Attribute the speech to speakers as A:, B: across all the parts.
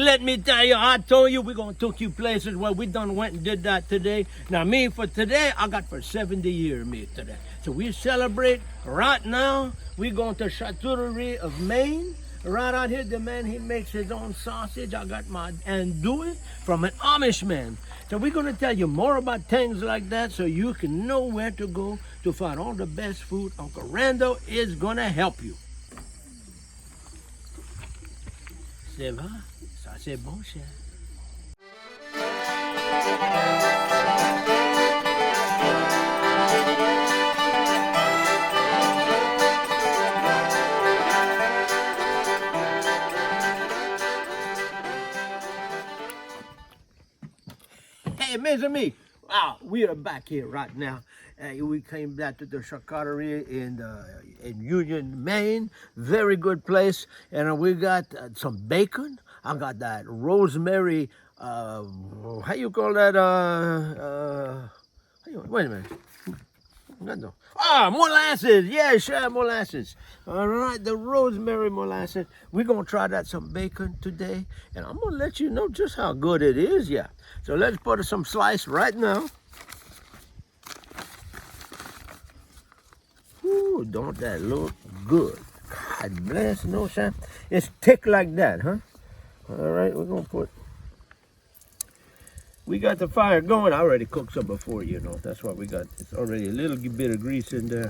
A: let me tell you, I told you we're going to take you places. Well, we done went and did that today. Now, me, for today, I got for 70 years, me, today. So we celebrate right now. We're going to Charcuterie of Maine. Right out here, the man, he makes his own sausage. I got my andouille from an Amish man. So we're going to tell you more about things like that so you can know where to go to find all the best food. Uncle Randeaux is going to help you. C'est vrai, ça c'est bon, cher. Hey, mes amis, we are back here right now. We came back to the Charcuterie in Union, Maine. Very good place. And we got some bacon. I got that rosemary, how you call that? Wait a minute. Molasses. Yeah, sure, molasses. All right, the rosemary molasses. We're going to try that some bacon today. And I'm going to let you know just how good it is, yeah. So let's put some slice right now. Ooh, don't that look good? God bless, no shine. It's thick like that, huh? All right, we're going to put... We got the fire going. I already cooked some before, you know. That's what we got. It's already a little bit of grease in there.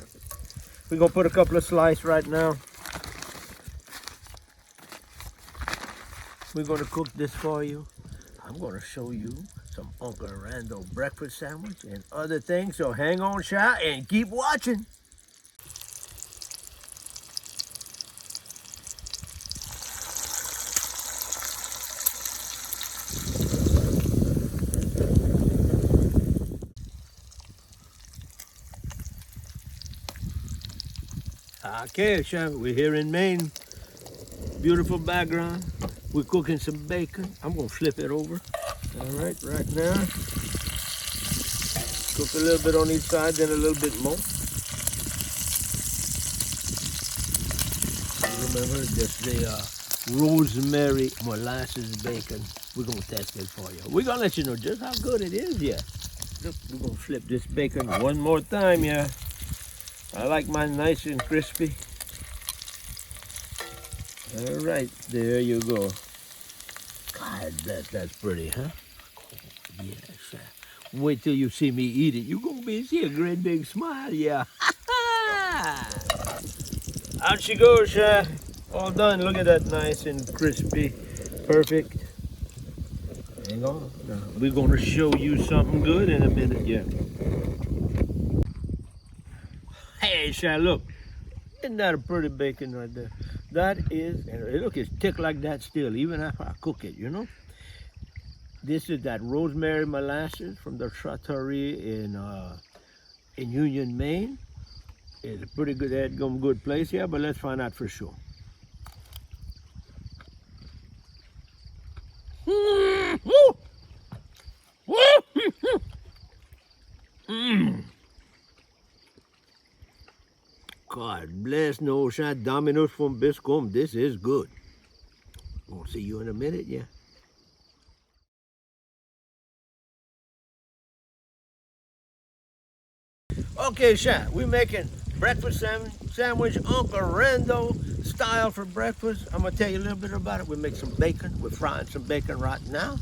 A: We're going to put a couple of slices right now. We're going to cook this for you. I'm going to show you some Uncle Randeaux breakfast sandwich and other things. So hang on, Shy, and keep watching. Okay, Chef, we're here in Maine. Beautiful background. We're cooking some bacon. I'm gonna flip it over. All right, right now. Cook a little bit on each side, then a little bit more. Remember, this the rosemary molasses bacon. We're gonna test it for you. We're gonna let you know just how good it is, yeah. Look, we're gonna flip this bacon one more time, yeah. I like mine nice and crispy. All right, there you go. God, that's pretty, huh? Yes. Wait till you see me eat it. You're gonna see a great big smile, yeah. Out she goes, all done. Look at that, nice and crispy, perfect. Hang on. Now, we're gonna show you something good in a minute, yeah. Hey, Shy, look. Isn't that a pretty bacon right there? That is, and look, it's thick like that still, even after I cook it, you know? This is that rosemary molasses from the Charcuterie in Union, Maine. It's a pretty good place here, but let's find out for sure. God bless, no shot. Dominoes from Biscombe. This is good. We'll see you in a minute, yeah. Okay, Sha, we're making breakfast sandwich, Uncle Randeaux style for breakfast. I'm gonna tell you a little bit about it. We make some bacon. We're frying some bacon right now.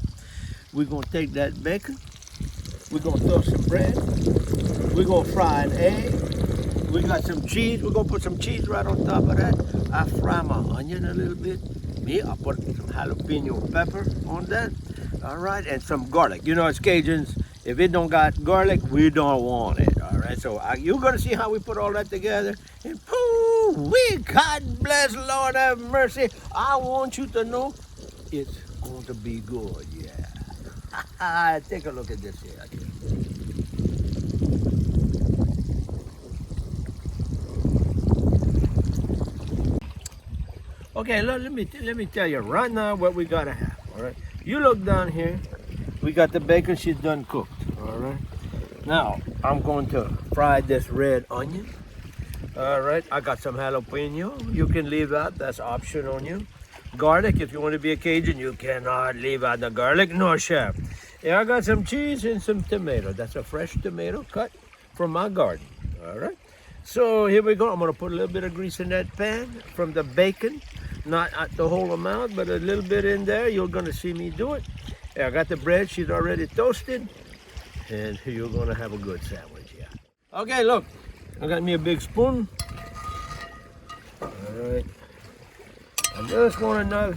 A: We're gonna take that bacon. We're gonna throw some bread. We're gonna fry an egg. We got some cheese. We're gonna put some cheese right on top of that. I fry my onion a little bit. Me, I put some jalapeno pepper on that. All right, and some garlic. You know, it's Cajuns. If it don't got garlic, we don't want it. All right, so you're gonna see how we put all that together. And we God bless, Lord have mercy. I want you to know it's going to be good. Yeah. Take a look at this here. Okay, let me tell you right now what we gotta have. All right, you look down here. We got the bacon. She's done cooked. All right. Now I'm going to fry this red onion. All right. I got some jalapeno. You can leave that. That's option on you. Garlic, if you want to be a Cajun, you cannot leave out the garlic. No, chef. Yeah, I got some cheese and some tomato. That's a fresh tomato cut from my garden. All right. So here we go. I'm going to put a little bit of grease in that pan from the bacon. Not the whole amount, but a little bit in there. You're going to see me do it. Yeah, I got the bread. She's already toasted. And you're going to have a good sandwich, yeah. Okay, look. I got me a big spoon. All right. I just want enough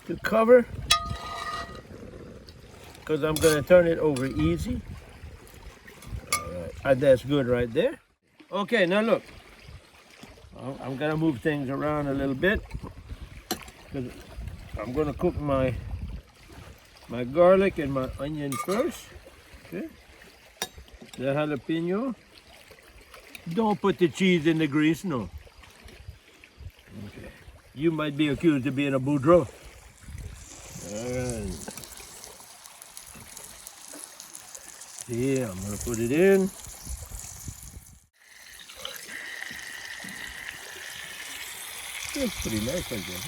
A: to cover because I'm going to turn it over easy. All right. That's good right there. Okay, now look. I'm going to move things around a little bit because I'm going to cook my garlic and my onion first. Okay. The jalapeno. Don't put the cheese in the grease, no. Okay. You might be accused of being a boudreaux. Alright. Yeah, I'm gonna put it in. It's pretty nice like that,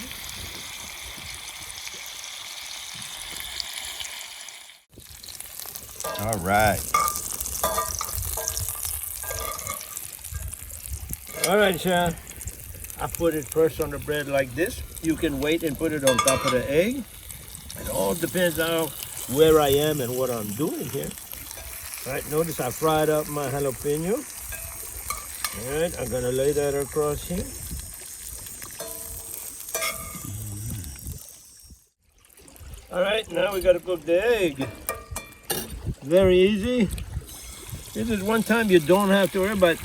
A: huh? All right. All right, Sean. I put it first on the bread like this. You can wait and put it on top of the egg. It all depends on where I am and what I'm doing here. All right, notice I fried up my jalapeno. All right, I'm gonna lay that across here. All right, now we gotta cook the egg. Very easy. This is one time you don't have to worry about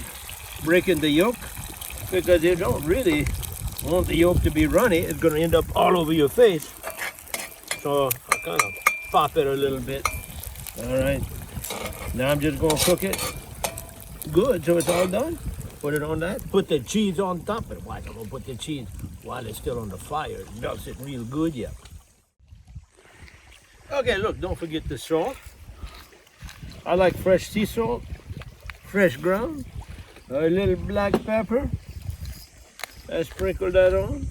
A: breaking the yolk because you don't really want the yolk to be runny. It's gonna end up all over your face. So I kind of pop it a little bit. All right, now I'm just gonna cook it good so it's all done. Put it on that, put the cheese on top. But watch, I'm gonna put the cheese while it's still on the fire. It melts it real good, yeah. Okay, look, don't forget the salt. I like fresh sea salt, fresh ground, a little black pepper. I sprinkle that on.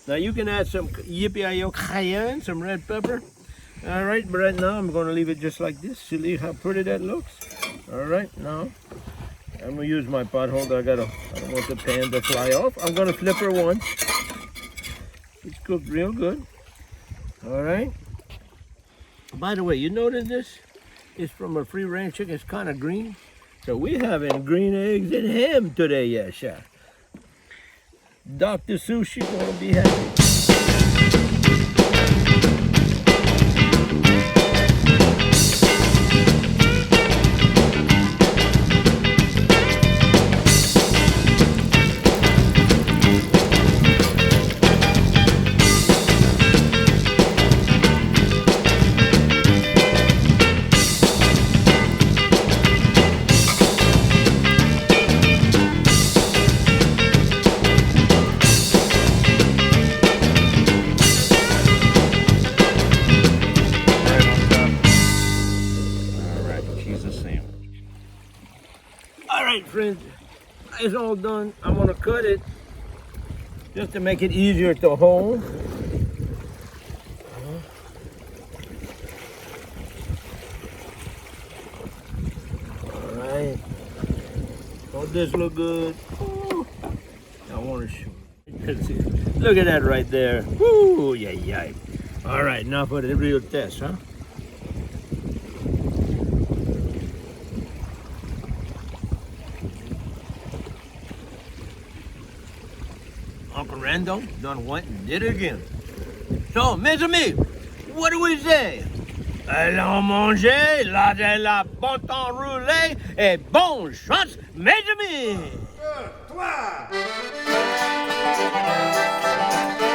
A: Now you can add some yippee-yi-yo cayenne, some red pepper. All right, but right now I'm gonna leave it just like this. See how pretty that looks? All right, now I'm gonna use my pot holder. I don't want the pan to fly off. I'm gonna flip her once. It's cooked real good. All right. By the way, you notice this? It's from a free-range chicken. It's kind of green. So we're having green eggs and ham today, yeah, chef. Dr. Sushi gonna be happy. Friends, it's all done. I'm gonna cut it just to make it easier to hold. All right. Don't this look good? Ooh. I want to show you. Look at that right there. Woo, yeah, yeah. All right, now for the real test, huh? Uncle Randeaux done went and did it again. So, mes amis, what do we say? Allons manger, la de la bon temps roulé, et bonne chance, mes amis! 1, 2, 3!